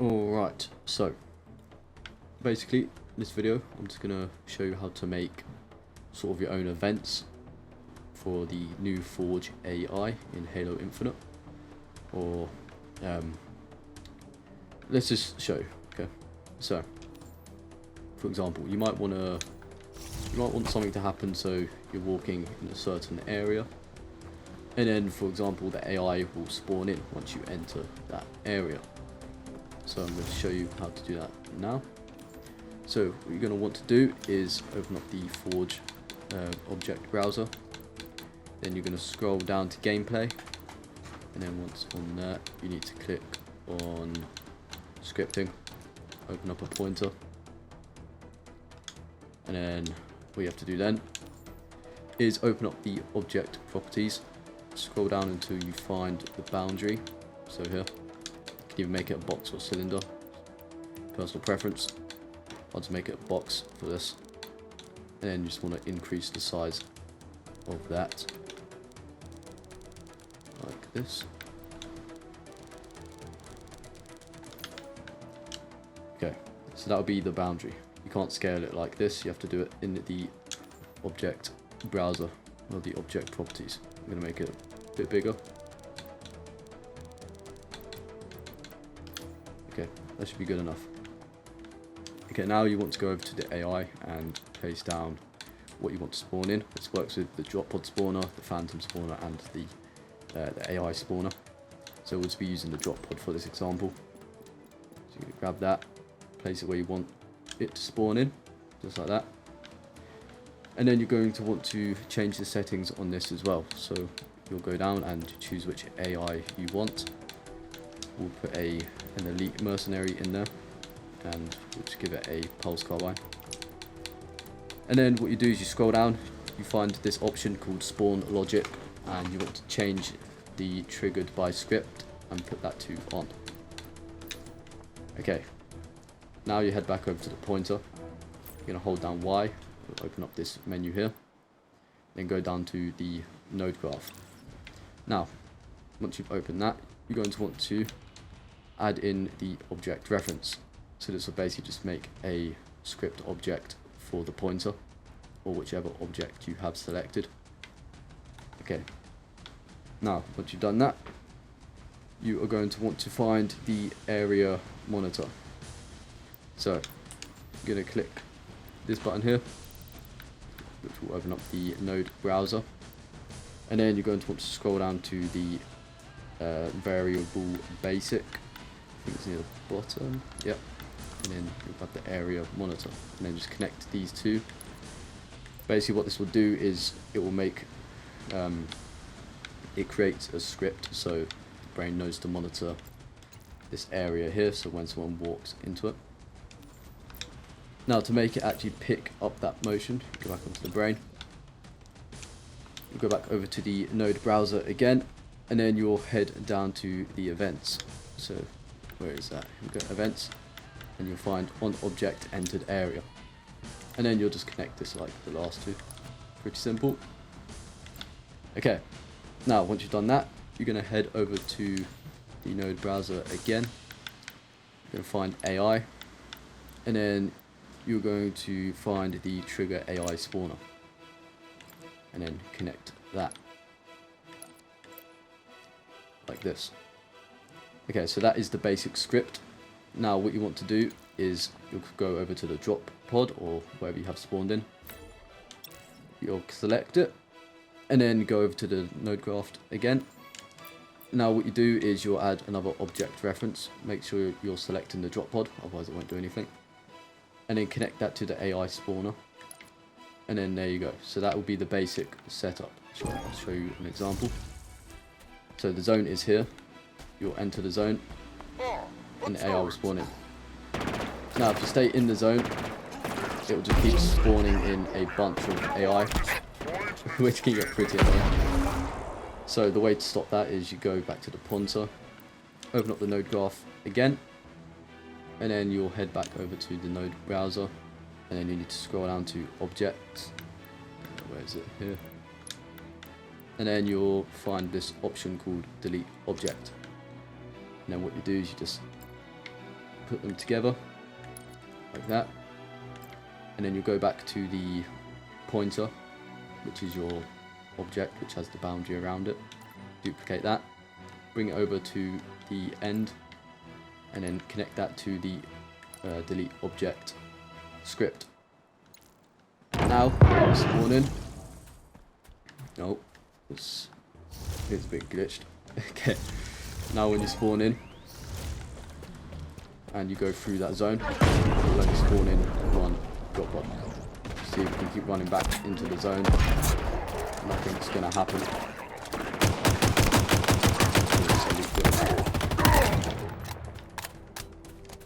Alright, so basically this video I'm just gonna show you how to make sort of your own events for the new Forge AI in Halo Infinite. Or let's just show. Okay, so for example, you might want something to happen, so you're walking in a certain area, and then for example the AI will spawn in once you enter that area. So I'm going to show you how to do that now. So what you're going to want to do is open up the Forge object browser. Then you're going to scroll down to gameplay, and then once on there you need to click on scripting, open up a pointer, and then what you have to do then is open up the object properties, scroll down until you find the boundary. So here, you can even make it a box or cylinder, personal preference. I'll just make it a box for this, and then you just want to increase the size of that like this. Okay, so that'll be the boundary. You can't scale it like this, you have to do it in the object browser or the object properties. I'm going to make it a bit bigger. Okay, that should be good enough. Okay, now you want to go over to the AI and place down what you want to spawn in. This works with the drop pod spawner, the phantom spawner, and the AI spawner. So we'll just be using the drop pod for this example. So you grab that, place it where you want it to spawn in, just like that. And then you're going to want to change the settings on this as well. So you'll go down and choose which AI you want. We'll put an elite mercenary in there, and we'll just give it a pulse carbine. And then what you do is you scroll down, you find this option called spawn logic, and you want to change the triggered by script and put that to on. Okay, now you head back over to the pointer. You're going to hold down Y, open up this menu here, then go down to the node graph. Now once you've opened that, you're going to want to add in the object reference. So this will basically just make a script object for the pointer, or whichever object you have selected. Okay, now once you've done that, you are going to want to find the area monitor. So you're going to click this button here, which will open up the node browser, and then you're going to want to scroll down to the variable basic. I think it's near the bottom. Yep. And then you've got the area monitor, and then just connect these two. Basically what this will do is it will make it creates a script, so the brain knows to monitor this area here, so when someone walks into it. Now to make it actually pick up that motion, go back onto the brain, you go back over to the node browser again, and then you'll head down to the events. So where is that? You go events, and you'll find on object entered area, and then you'll just connect this like the last two. Pretty simple. Okay, now once you've done that, you're going to head over to the node browser again. You're going to find AI, and then you're going to find the trigger AI spawner, and then connect that like this. Okay, so that is the basic script. Now what you want to do is you'll go over to the drop pod or wherever you have spawned in. You'll select it, and then go over to the node graph again. Now what you do is you'll add another object reference. Make sure you're selecting the drop pod, otherwise it won't do anything. And then connect that to the AI spawner. And then there you go. So that will be the basic setup. So I'll show you an example. So the zone is here. You'll enter the zone, and the AI will spawn in. Now if you stay in the zone, it will just keep spawning in a bunch of AI, which can get pretty annoying. So the way to stop that is you go back to the pointer, open up the node graph again, and then you'll head back over to the node browser, and then you need to scroll down to objects. Where is it? Here. And then you'll find this option called delete object. And then what you do is you just put them together like that, and then you'll go back to the pointer, which is your object which has the boundary around it. Duplicate that, bring it over to the end, and then connect that to the delete object script. Now when you spawn in, oh, it's a bit glitched. Okay, now when you spawn in and you go through that zone, you'll only spawn in one drop pod. See if you can keep running back into the zone, nothing's gonna happen.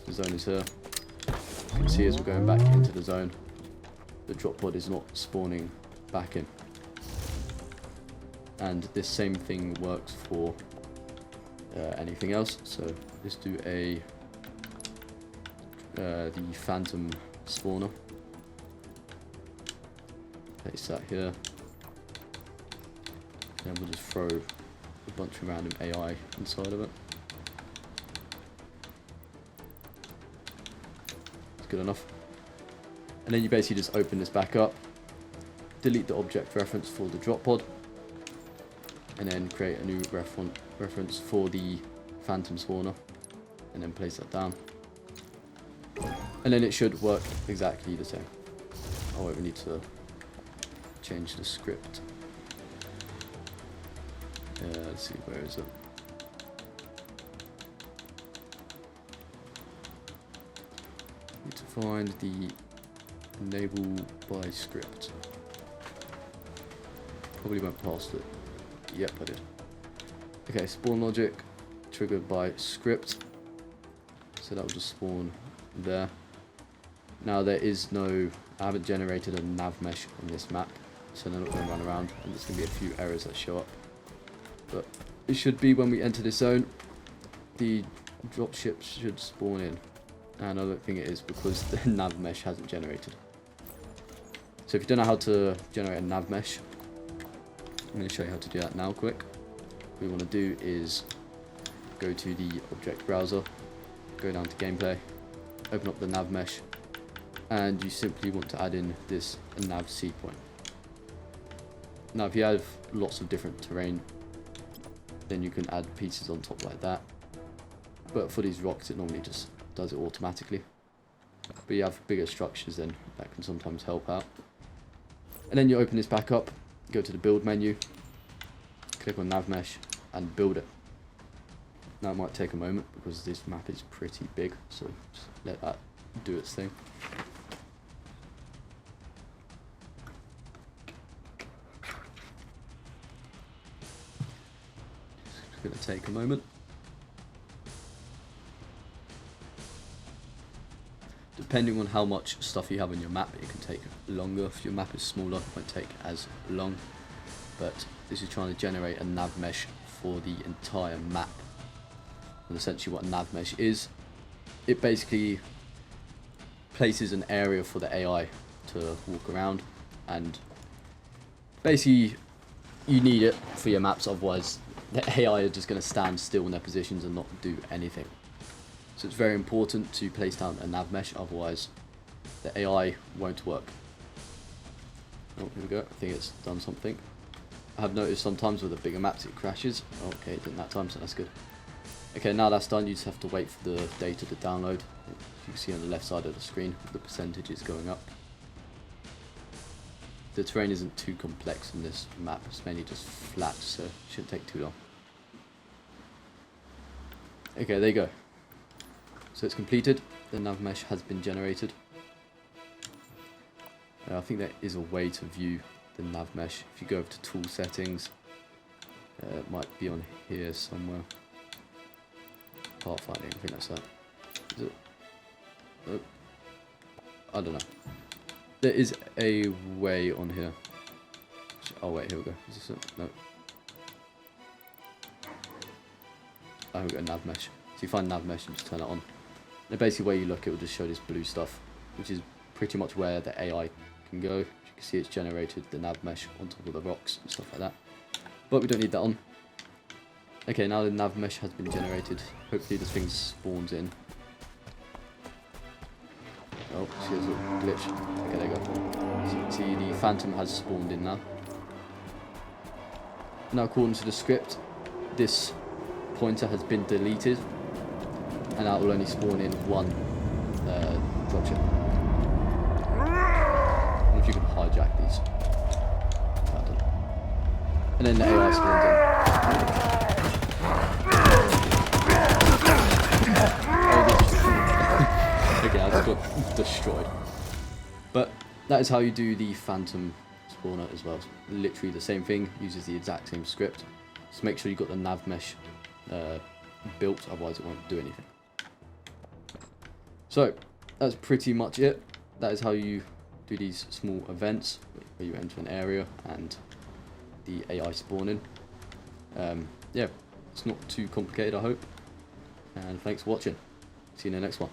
The zone is here. You can see as we're going back into the zone, the drop pod is not spawning back in. And this same thing works for anything else. So let's do the phantom spawner. Place that here. And we'll just throw a bunch of random AI inside of it. It's good enough. And then you basically just open this back up, delete the object reference for the drop pod, and then create a new reference for the phantom spawner, and then place that down. And then it should work exactly the same. Oh wait, we need to change the script. Let's see, where is it? Need to find the enable by script. Probably went past it. Yep, I did. Okay, spawn logic triggered by script. So that will just spawn there. Now there is no, I haven't generated a nav mesh on this map, so they're not going to run around, and there's going to be a few errors that show up. But it should be when we enter this zone, the dropships should spawn in. And I don't think it is because the nav mesh hasn't generated. So if you don't know how to generate a nav mesh, I'm going to show you how to do that now quick. What we want to do is go to the object browser, go down to gameplay, open up the nav mesh, and you simply want to add in this nav seed point. Now if you have lots of different terrain, then you can add pieces on top like that. But for these rocks it normally just does it automatically. But you have bigger structures, then that can sometimes help out. And then you open this back up, go to the build menu, click on nav mesh and build it. Now it might take a moment because this map is pretty big, so just let that do its thing. It's going to take a moment. Depending on how much stuff you have on your map, it can take longer. If your map is smaller, it won't take as long. But this is trying to generate a nav mesh for the entire map. And essentially what a nav mesh is, it basically places an area for the AI to walk around, and basically you need it for your maps, otherwise the AI are just going to stand still in their positions and not do anything. So it's very important to place down a nav mesh, otherwise the AI won't work. Oh, here we go. I think it's done something. I have noticed sometimes with the bigger maps it crashes. Oh, okay, it didn't that time, so that's good. Okay, now that's done, you just have to wait for the data to download. You can see on the left side of the screen, the percentage is going up. The terrain isn't too complex in this map, it's mainly just flat, so it shouldn't take too long. Okay, there you go. So it's completed, the nav mesh has been generated. I think there is a way to view the nav mesh. If you go over to tool settings, it might be on here somewhere. Pathfinding, I think that's that. Is it? Oh, I don't know. There is a way on here. Oh wait, here we go. Is this it? No. Oh, we've got a nav mesh. So you find nav mesh and just turn it on. And basically where you look, it will just show this blue stuff, which is pretty much where the AI can go. As you can see, it's generated the nav mesh on top of the rocks and stuff like that. But we don't need that on. Okay, now the nav mesh has been generated. Hopefully this thing spawns in. Oh, see there's a little glitch. Okay, there you go. So you can see the Phantom has spawned in now. Now, according to the script, this pointer has been deleted, and that will only spawn in one dropship. I don't know if you can hijack these. And then the AI spawns in. Okay, I just got destroyed. But that is how you do the Phantom spawner as well. It's literally the same thing, uses the exact same script. Just make sure you've got the Nav Mesh built, otherwise it won't do anything. So, that's pretty much it. That is how you do these small events, where you enter an area and the AI spawning. Yeah, it's not too complicated, I hope. And thanks for watching. See you in the next one.